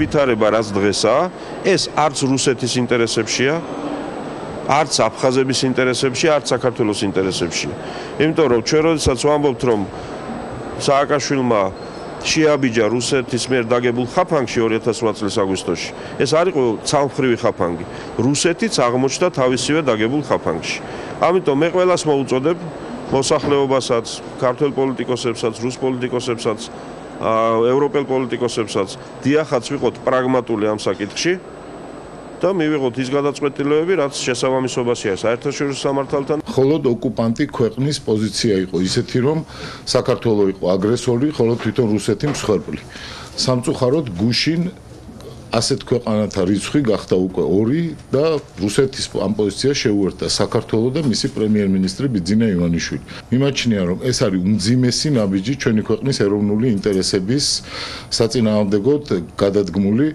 ვითარება რაც დღესაა, ეს არც რუსეთის ინტერესებშია, არც აფხაზების ინტერესებში, არც საქართველოს ინტერესებში. იმიტომ რომ ჩვენ როდესაც ვამბობთ, რომ სააკაშვილმა შეაბიჯა რუსეთის მიერ დაგებულ ხაფანგში 2008 წლის აგვისტოში, ეს არ იყო ცალმხრივი ხაფანგი. რუსეთიც აღმოჩნდა თავისივე დაგებულ ხაფანგში. ამიტომ მე ყველას მოუწოდებ მოსახლეობასაც, ქართველ პოლიტიკოსებსაც, რუს პოლიტიკოსებსაც, ევროპელ პოლიტიკოსებსაც, დიახაც ვიყოთ პრაგმატული ამ საკითხში და მივიღოთ ის გადაწყვეტილებები, რაც შესაბამისობაშია საერთაშორისო სამართალთან. Ხოლოდ ოკუპანტი ქვეყნის პოზიცია იყო ისეთი, რომ საქართველოს იყო აგრესორი, ხოლო თვითონ რუსეთი მსხვერპლი. სამწუხაროდ გუშინ ასეთ ქვეყანათა რიცხვი გახდა უკვე 2 და რუსეთის ამ პოზიციას შეუერთდა საქართველოს და მისი პრემიერ-მინისტრი ბიძინა ივანიშვილი. მიმაჩნია, რომ ეს არის უმძიმესი ნაბიჯი ჩვენი ქვეყნის ეროვნული ინტერესების საწინააღმდეგოდ გადადგმული.